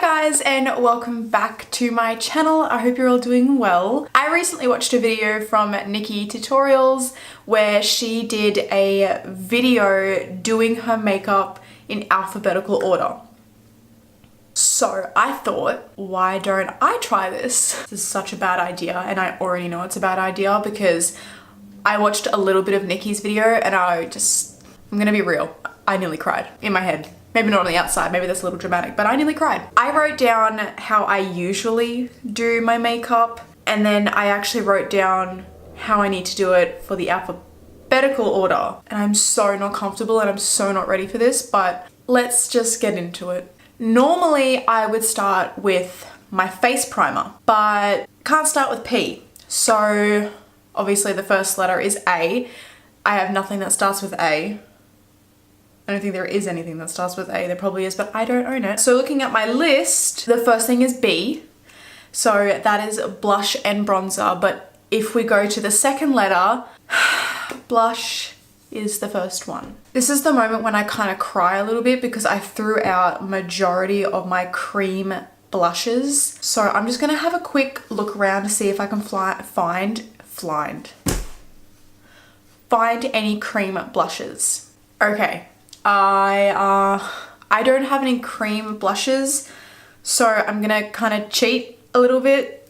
guys and welcome back to my channel. I hope you're all doing well. I recently watched a video from Nikki Tutorials where she did a video doing her makeup in alphabetical order. So I thought, why don't I try this? This is such a bad idea, and I already know it's a bad idea because I watched a little bit of Nikki's video and I'm gonna be real, I nearly cried in my head. Maybe not on the outside, maybe that's a little dramatic, but I nearly cried. I wrote down how I usually do my makeup, and then I actually wrote down how I need to do it for the alphabetical order. And I'm so not comfortable and I'm so not ready for this, but let's just get into it. Normally, I would start with my face primer, but can't start with P. So obviously the first letter is A. I have nothing that starts with A. I don't think there is anything that starts with A. There probably is, but I don't own it. So looking at my list, the first thing is B. So that is blush and bronzer. But if we go to the second letter, blush is the first one. This is the moment when I kind of cry a little bit because I threw out majority of my cream blushes. So I'm just gonna have a quick look around to see if I can find any cream blushes. Okay. I don't have any cream blushes, so I'm gonna kind of cheat a little bit.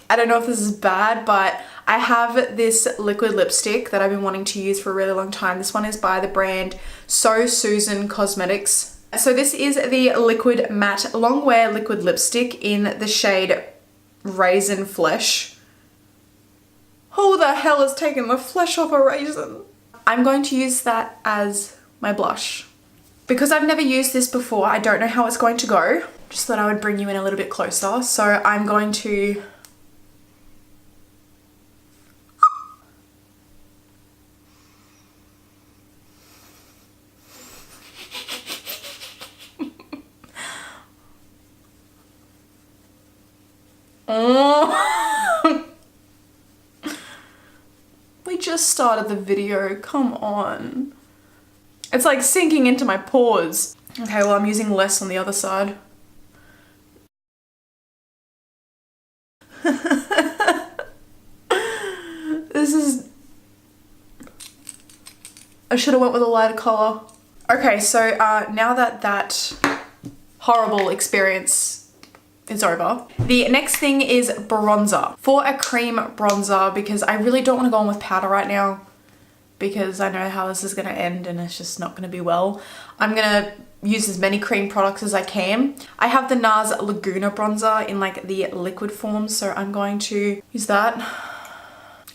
I don't know if this is bad, but I have this liquid lipstick that I've been wanting to use for a really long time. This one is by the brand So Susan Cosmetics. So this is the liquid matte long wear liquid lipstick in the shade Raisin Flesh. Who the hell has taken the flesh off a raisin? I'm going to use that as my blush. Because I've never used this before, I don't know how it's going to go. Just thought I would bring you in a little bit closer. So I'm going to We just started the video, come on. It's like sinking into my pores. Okay, well I'm using less on the other side. I should have went with a lighter color. Okay, so now that horrible experience is over, the next thing is bronzer. For a cream bronzer, because I really don't want to go on with powder right now because I know how this is going to end and it's just not going to be well. I'm going to use as many cream products as I can. I have the NARS Laguna bronzer in like the liquid form, so I'm going to use that.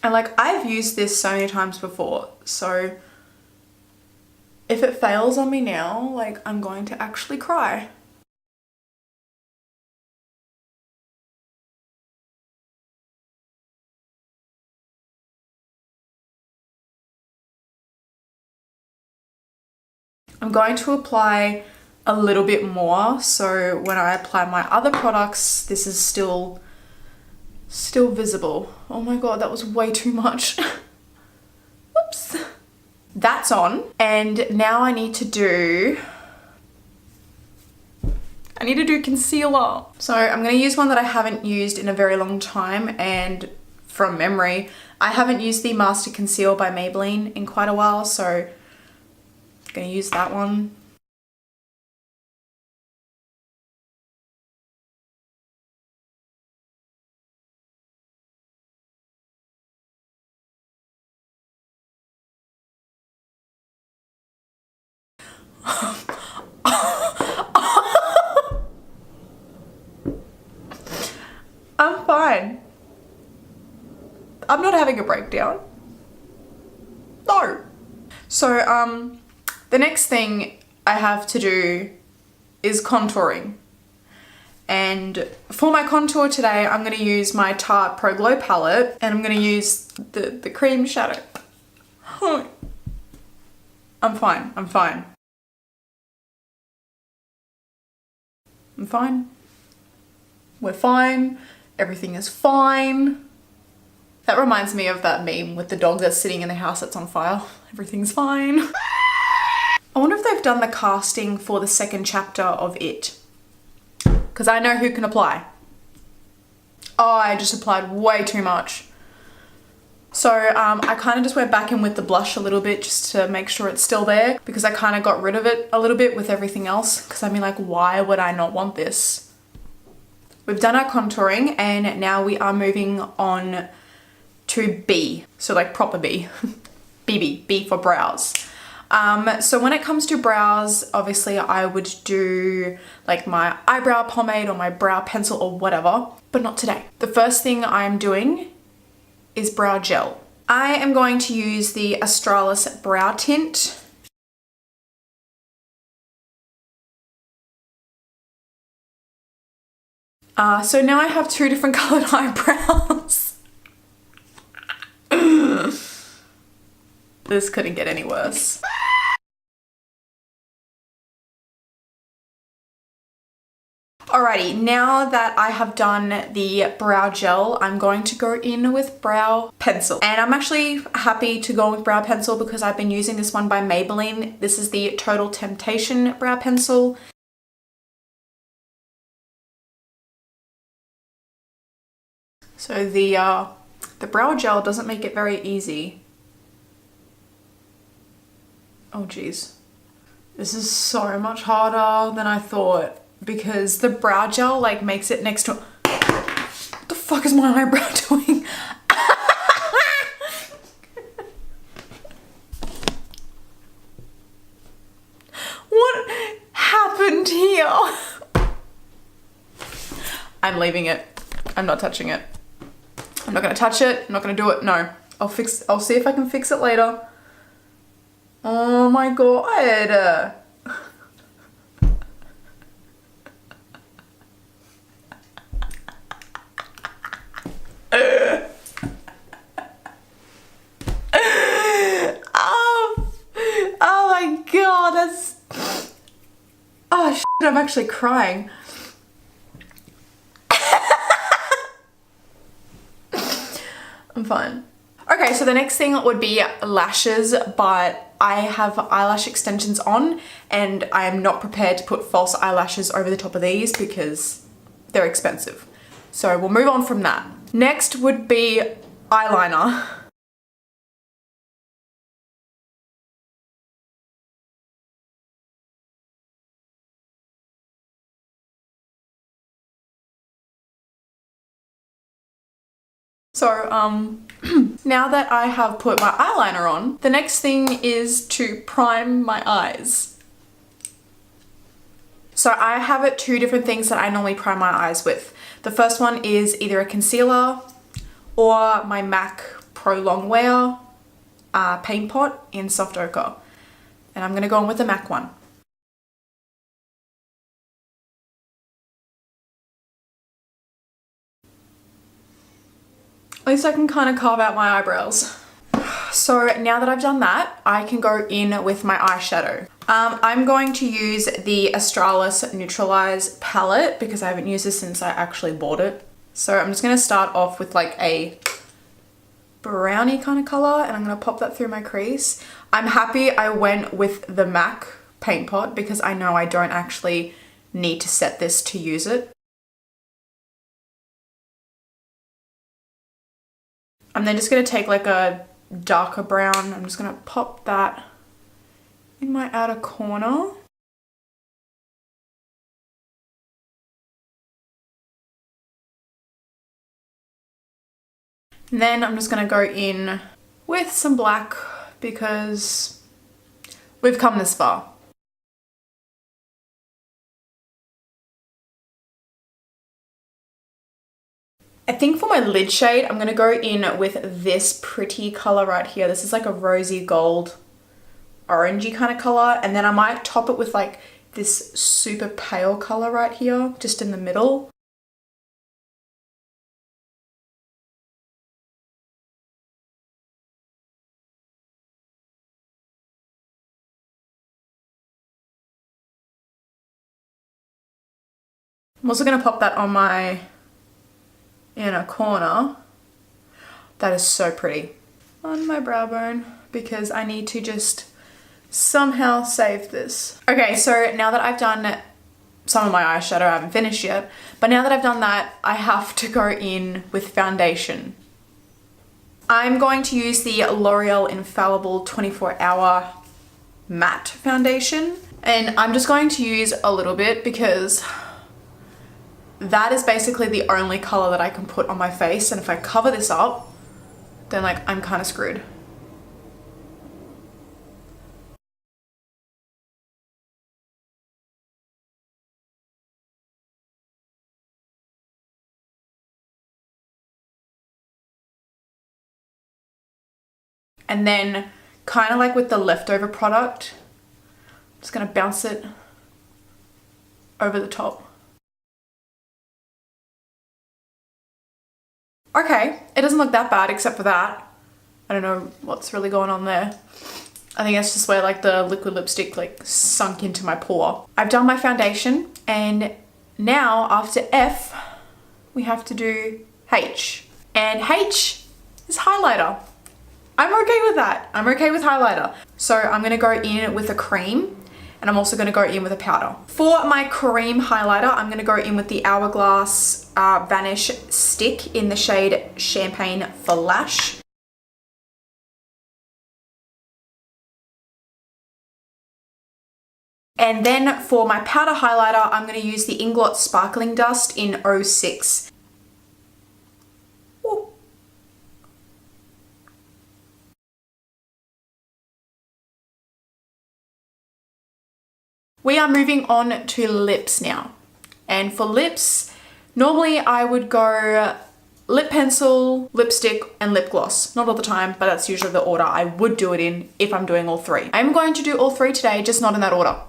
And like I've used this so many times before, so if it fails on me now, like I'm going to actually cry. I'm going to apply a little bit more, so when I apply my other products, this is still visible. Oh my god, that was way too much. Whoops. That's on, and now I need to do concealer. So I'm going to use one that I haven't used in a very long time, and from memory, I haven't used the Master Conceal by Maybelline in quite a while, so gonna use that one. I'm fine. I'm not having a breakdown. No. So, the next thing I have to do is contouring. And for my contour today, I'm going to use my Tarte Pro Glow palette, and I'm going to use the cream shadow. I'm fine. I'm fine. I'm fine. We're fine. Everything is fine. That reminds me of that meme with the dog that's sitting in the house that's on fire. Everything's fine. I wonder if they've done the casting for the second chapter of It. because I know who can apply. Oh, I just applied way too much. So I kind of just went back in with the blush a little bit just to make sure it's still there, because I kind of got rid of it a little bit with everything else, because I mean, like, why would I not want this? We've done our contouring and now we are moving on to B. So like proper B. BB, B for brows. So when it comes to brows, obviously I would do like my eyebrow pomade or my brow pencil or whatever, but not today. The first thing I'm doing is brow gel. I am going to use the Australis brow tint. So now I have two different colored eyebrows. This couldn't get any worse. Alrighty, now that I have done the brow gel, I'm going to go in with brow pencil. And I'm actually happy to go with brow pencil because I've been using this one by Maybelline. This is the Total Temptation brow pencil. So the brow gel doesn't make it very easy. Oh geez. This is so much harder than I thought, because the brow gel like makes it next to... What the fuck is my eyebrow doing? What happened here? I'm leaving it. I'm not touching it. I'm not gonna touch it. I'm not gonna do it. No. I'll see if I can fix it later. Oh my god. Oh my god, that's... Oh shit, I'm actually crying. I'm fine. Okay, so the next thing would be lashes, but I have eyelash extensions on and I am not prepared to put false eyelashes over the top of these because they're expensive. So we'll move on from that. Next would be eyeliner. So, now that I have put my eyeliner on, the next thing is to prime my eyes. So I have two different things that I normally prime my eyes with. The first one is either a concealer or my MAC Pro Longwear paint pot in soft ochre. And I'm gonna go on with the MAC one. At least I can kind of carve out my eyebrows. So now that I've done that, I can go in with my eyeshadow. I'm going to use the Australis Neutralize palette because I haven't used this since I actually bought it. So I'm just going to start off with like a brownie kind of color and I'm going to pop that through my crease. I'm happy I went with the MAC paint pot because I know I don't actually need to set this to use it. I'm then just going to take like a darker brown. I'm just going to pop that in my outer corner. And then I'm just going to go in with some black because we've come this far. I think for my lid shade, I'm going to go in with this pretty color right here. This is like a rosy gold, orangey kind of color. And then I might top it with like this super pale color right here, just in the middle. I'm also going to pop that on my inner corner. That is so pretty. On my brow bone because I need to just somehow save this. Okay, so now that I've done some of my eyeshadow I haven't finished yet. But now that I've done that, I have to go in with foundation. I'm going to use the L'Oreal Infallible 24-Hour Matte Foundation. And I'm just going to use a little bit because that is basically the only color that I can put on my face. And if I cover this up, then like I'm kind of screwed. And then kind of like with the leftover product, I'm just gonna bounce it over the top. Okay, it doesn't look that bad except for that. I don't know what's really going on there. I think that's just where like the liquid lipstick like sunk into my pore. I've done my foundation and now after F, we have to do H. And H is highlighter. I'm okay with that. I'm okay with highlighter. So I'm gonna go in with a cream and I'm also gonna go in with a powder. For my cream highlighter, I'm gonna go in with the Hourglass Vanish Stick in the shade Champagne for Lash. And then for my powder highlighter, I'm gonna use the Inglot Sparkling Dust in 06. Ooh. We are moving on to lips now. And for lips, normally I would go lip pencil, lipstick, and lip gloss. Not all the time, but that's usually the order I would do it in if I'm doing all three. I'm going to do all three today, just not in that order.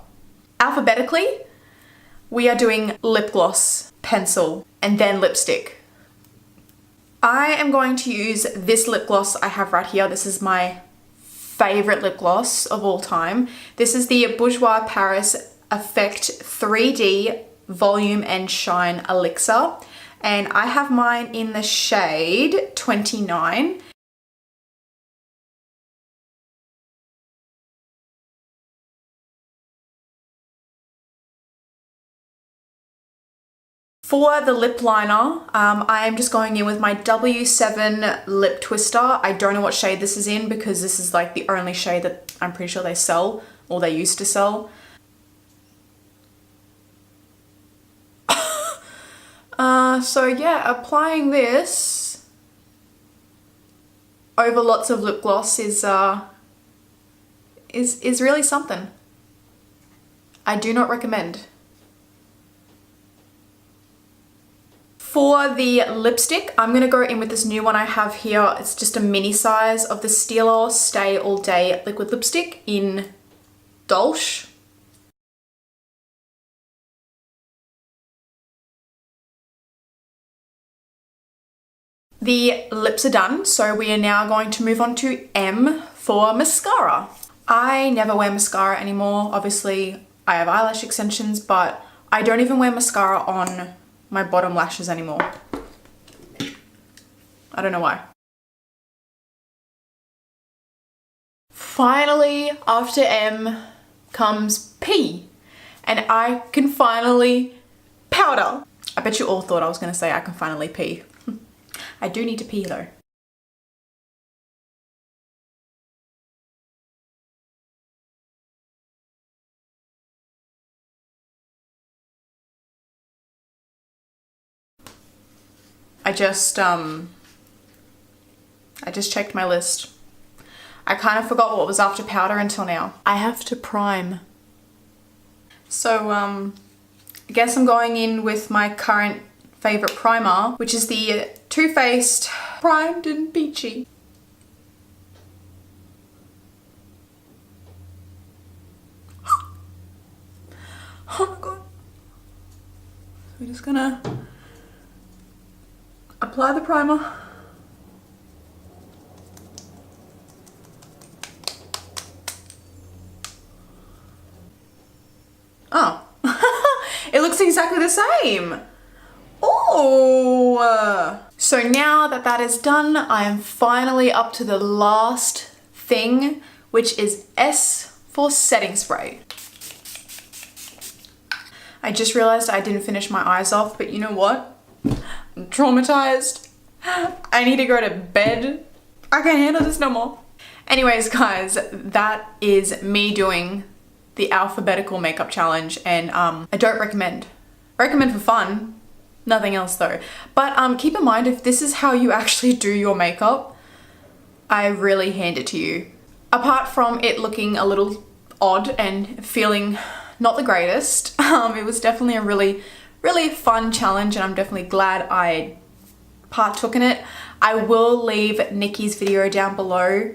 Alphabetically, we are doing lip gloss, pencil, and then lipstick. I am going to use this lip gloss I have right here. This is my favorite lip gloss of all time. This is the Bourjois Paris Effect 3D Volume and Shine Elixir. And I have mine in the shade 29. For the lip liner, I am just going in with my W7 Lip Twister. I don't know what shade this is in because this is like the only shade that I'm pretty sure they sell, or they used to sell. So yeah, applying this over lots of lip gloss is really something. I do not recommend. For the lipstick, I'm going to go in with this new one I have here. It's just a mini size of the Stila Stay All Day liquid lipstick in Dolce. The lips are done, so we are now going to move on to M for mascara. I never wear mascara anymore. Obviously, I have eyelash extensions, but I don't even wear mascara on my bottom lashes anymore. I don't know why. Finally, after M comes P, and I can finally powder. I bet you all thought I was gonna say I can finally pee. I do need to pee though. I just checked my list. I kind of forgot what was after powder until now. I have to prime. So I guess I'm going in with my current favorite primer, which is the Too Faced Primed and Peachy. Oh my god. We're just gonna apply the primer. Oh, it looks exactly the same. Oh, so now that that is done, I am finally up to the last thing, which is S for setting spray. I just realized I didn't finish my eyes off, but you know what? I'm traumatized. I need to go to bed. I can't handle this no more. Anyways, guys, that is me doing the alphabetical makeup challenge, and I don't recommend. Recommend for fun, nothing else though. But keep in mind, if this is how you actually do your makeup, I really hand it to you. Apart from it looking a little odd and feeling not the greatest, it was definitely a really fun challenge, and I'm definitely glad I partook in it. I will leave Nikki's video down below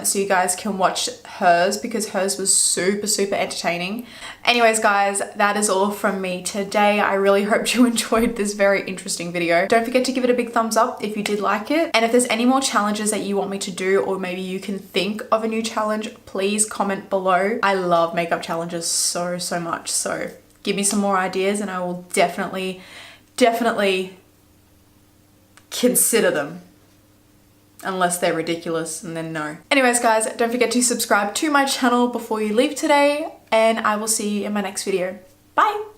so you guys can watch hers, because hers was super entertaining. Anyways, guys, that is all from me today. I really hope you enjoyed this very interesting video. Don't forget to give it a big thumbs up if you did like it. And if there's any more challenges that you want me to do, or maybe you can think of a new challenge, please comment below. I love makeup challenges so much. So give me some more ideas and I will definitely consider them, unless they're ridiculous, and then no. Anyways, guys, don't forget to subscribe to my channel before you leave today, and I will see you in my next video. Bye!